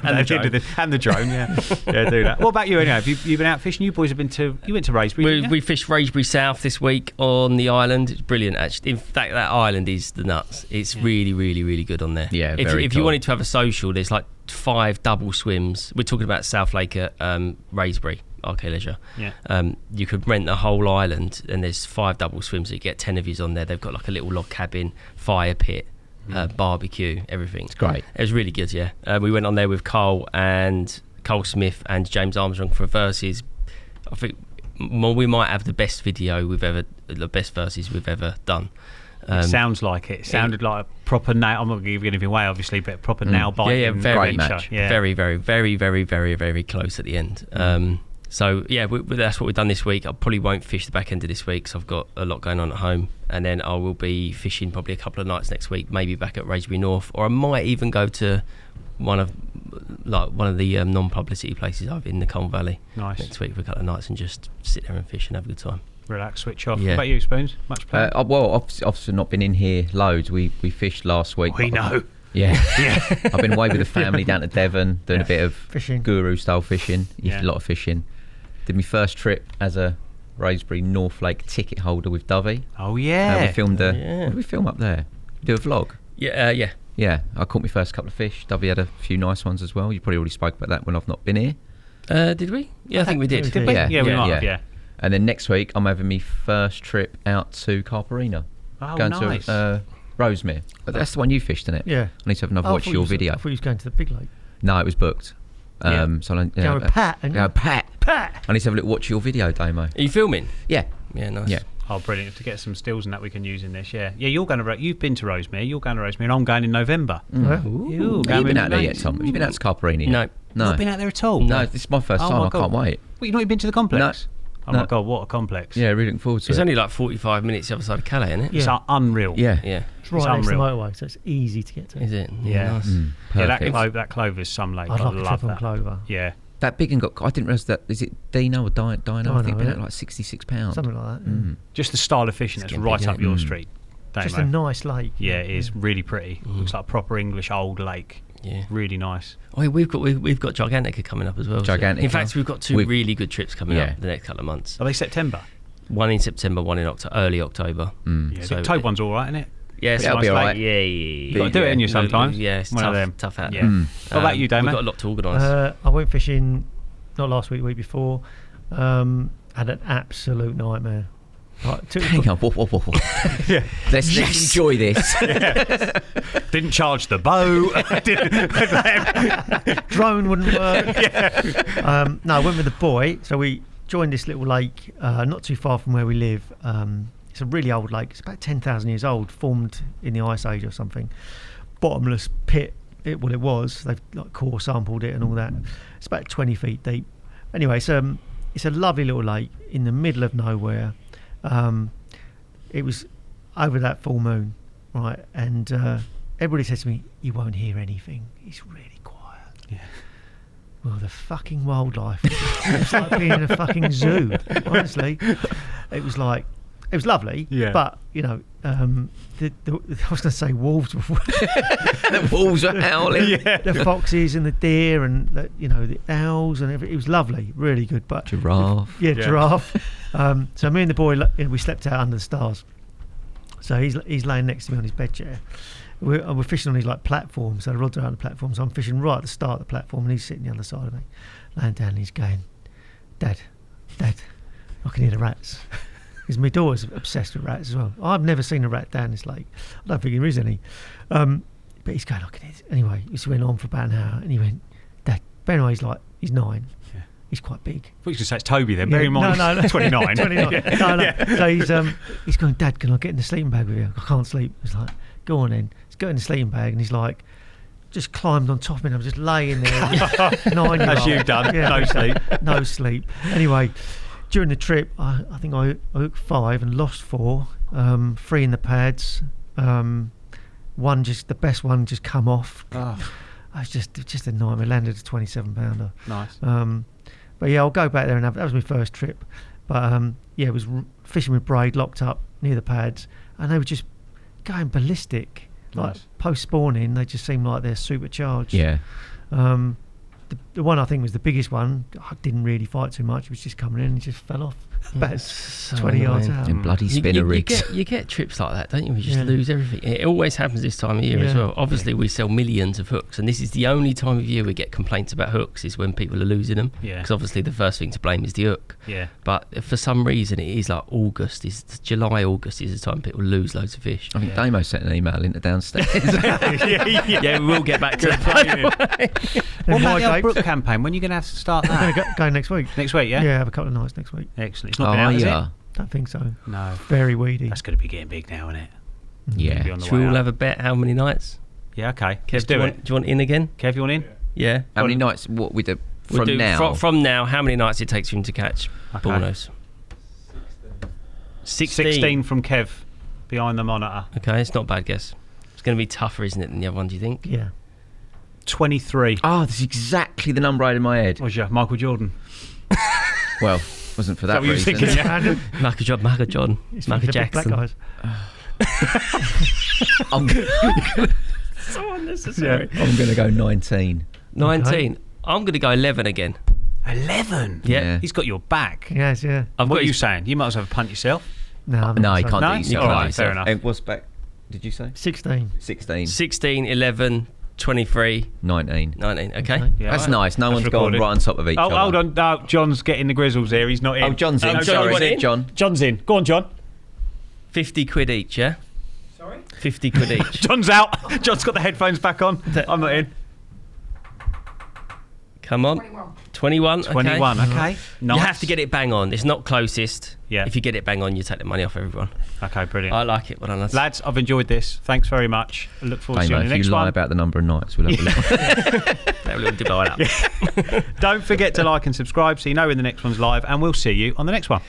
And that the end of and the drone, yeah. Yeah, do that. What about you anyway? Have you been out fishing? You boys have been you went to Raysbury, didn't you? We fished Raysbury South this week on the island. It's brilliant, actually. In fact, that island is the nuts. It's really, really, really good on there. Yeah, if very you cool. wanted to have a social, there's like 5 double swims. We're talking about South Lake at Raysbury, RK Leisure. Yeah. You could rent the whole island, and there's 5 double swims. So you get 10 of yous on there. They've got like a little log cabin, fire pit, barbecue, everything. It's great. It was really good, yeah. We went on there with Cole Smith and James Armstrong for versus. I think we might have the best versus we've ever done. It sounds like it. It sounded like a proper nail. I'm not going to give you anything away, obviously, but proper nail biting. Very great match. Yeah. Very, very, very, very, very, very close at the end. So yeah, that's what we've done this week. I probably won't fish the back end of this week because I've got a lot going on at home, and then I will be fishing probably a couple of nights next week, maybe back at Raysbury North, or I might even go to one of like one of the non-publicity places over in the Colne Valley next week for a couple of nights and just sit there and fish and have a good time. Relax, switch off. Yeah. What about you, Spoons? Much play? Well, obviously not been in here loads. We fished last week. We know. Yeah. I've been away with the family down to Devon, doing a bit of Fishing. guru-style fishing. Yeah. A lot of fishing. Did my first trip as a Raisbury North Lake ticket holder with Dovey. Oh, yeah. We filmed what Yeah. did we film up there? Do a vlog. Yeah. Yeah, I caught my first couple of fish. Dovey had a few nice ones as well. You probably already spoke about that when I've not been here. Did we? Yeah, I think we did. Did we? Yeah, Yeah, we yeah, might yeah. have, yeah. And then next week, I'm having my first trip out to Carp Arena. Oh, Going nice. to Rosemere. But that's the one you fished, isn't it? Yeah. I need to have another Oh, I watch thought your you video. I thought you was going to the big lake. No, it was booked. Yeah. So I, Go with Pat. And Pat. I need to have a little watch your video, Damo. Are you filming? Yeah. Yeah, nice. Yeah. Oh, brilliant. To get some stills and that we can use in this, yeah. Yeah, you've been to Rosemere, you're going to Rosemere, and I'm going in November. Yeah. Have you been out there yet, Tom? Have you been out to Carp Arena yet? No. Not been out there at all? No, this is my first Oh time. my I God. can't wait. Well, you've not even been to the complex? Oh No. my God, what a complex. Yeah, really looking forward to It's it. only like 45 minutes the other side of Calais, isn't it? It's unreal. Yeah. Yeah. It's right next to the unreal. motorway, so it's easy to get to. Is it? Yeah. Nice. Yeah, Perfect. that Clover's some lake. I'd I like a love trip on that. Clover. Yeah. That big one got. I didn't realise that. Is it Dino or Dino? I think Dino, it's been yeah. at like £66. Something like that. Just the style of fishing that's getting right big, up isn't it? your street. Just Damo. a nice lake. Yeah, it is really pretty. Looks like a proper English old lake. Yeah. Really nice. Oh, yeah, we've got Gigantica coming up as well. Gigantica. In fact, we've got two really good trips coming Yeah. up the next couple of months. Are they September? One in September, one in early October. Yeah, So the October one's all right, isn't it? Yeah, That'll be all right. Yeah. You've got to do it in you sometimes. Yeah, it's One of them. tough out Yeah. there. What about you, Damo? We've got a lot to organise. I went fishing, not last week, week before. Had an absolute nightmare. Hang on. Whoa. Yeah. Let's enjoy this. Didn't charge the bow. Drone wouldn't work. No, I went with the boy. So we joined this little lake not too far from where we live. It's a really old lake. It's about 10,000 years old, formed in the Ice Age or something. Bottomless pit. It was. They've like core sampled it and all that. It's about 20 feet deep. Anyway, it's a lovely little lake in the middle of nowhere. It was over that full moon, right? And everybody says to me, "You won't hear anything. It's really quiet." Yeah. Well, the fucking wildlife. It's like being in a fucking zoo. Honestly, it was lovely. Yeah. But I was going to say wolves were. The wolves are howling. Yeah. The foxes and the deer and the owls and everything. It was lovely, really good. But Giraffe. Giraffe. So me and the boy, we slept out under the stars. So he's laying next to me on his bed chair. We're fishing on his platform, so the rods are out on the platform. So I'm fishing right at the start of the platform, and he's sitting the other side of me, laying down. And he's going, "Dad, I can hear the rats." Because my daughter's obsessed with rats as well. I've never seen a rat down this lake. I don't think there is any. But he's going, "I can hear it." Anyway, this went on for about an hour, and he went, "Dad." But anyway, he's 9. Yeah. He's quite big. I thought you were going to say it's Toby then. Bear in mind. No. 29. 29. Yeah. No. So he's going, "Dad, can I get in the sleeping bag with you? I can't sleep." He's like, "Go on then." He's got in the sleeping bag and he's like, just climbed on top of me. I'm just laying there, 9-year-old. As you've done. No sleep. No sleep. Anyway, during the trip, I think I hooked 5 and lost 4. 3 in the pads. One the best one just come off. Oh, I was just a nightmare. Landed a 27-pounder. nice. But yeah, I'll go back there and that was my first trip. But it was fishing with braid locked up near the pads, and they were just going ballistic. Like Nice. post spawning, they just seemed like they're supercharged. Yeah. The one I think was the biggest one. I didn't really fight too much. It was just coming in and just fell off about So 20 yards annoying. out. And bloody spinner rigs. You get trips like that, don't you? We just Yeah. lose everything. It always happens this time of year as Yeah. well. Obviously, we sell millions of hooks, and this is the only time of year we get complaints about hooks is when people are losing them. Yeah. Because obviously the first thing to blame is the hook. Yeah. But for some reason, it is like July, August is the time people lose loads of fish. I think Damo sent an email into downstairs. Yeah, we will get back to that. What about the my old Brook grapes. campaign? When are you going to have to start I'm that? going to go next week. Next week, yeah? Yeah, have a couple of nights next week. Excellent. It's not been out, is it? Don't think so. No. Very weedy. That's going to be getting big now, isn't it? Yeah. Be on the Should we way all up. have a bet how many nights? Yeah, okay. Kev, Let's do it. Do you want in again? Kev, you want in? Yeah. How many nights? What we do We'll from do now? From now, how many nights it takes for him to catch Okay. Bornos? 16 from Kev behind the monitor. Okay, it's not a bad guess. It's going to be tougher, isn't it, than the other one, do you think? Yeah. 23. Oh, that's exactly the number I had in my head. Was you Michael Jordan? Well, wasn't for that what you were reason. thinking, yeah? Michael John, Michael Jackson. Black guys. I'm So unnecessary. I'm going to go 19. 19. I'm going to go 11 again. 11? Yeah. He's got your back. Yes, yeah. What are you saying? You might as well have a punt yourself. No, No, you can't No? do it. You All can't right, do it. fair enough. And what's back? Did you say? 16. 16. 16, 11, 23, 19. 19. Okay. Okay. Yeah, That's right. nice. No That's one's gone recorded. right on top of each other. Hold on. No, John's getting the grizzles here. He's not in. Oh, John's in. John, Sorry, you want in? John. John's in. Go on, John. 50 quid each, yeah? Sorry? 50 quid each. John's out. John's got the headphones back on. I'm not in. Come on. 21. Okay. 21. Okay. Nice. You have to get it bang on. It's not closest. Yeah. If you get it bang on, you take the money off everyone. Okay, brilliant. I like it. Well done, lads. Lads, I've enjoyed this. Thanks very much. I look forward to seeing you If in the you next lie one. about the number of nights, we'll have a look. Have a little divide up. Don't forget to like and subscribe so you know when the next one's live, and we'll see you on the next one.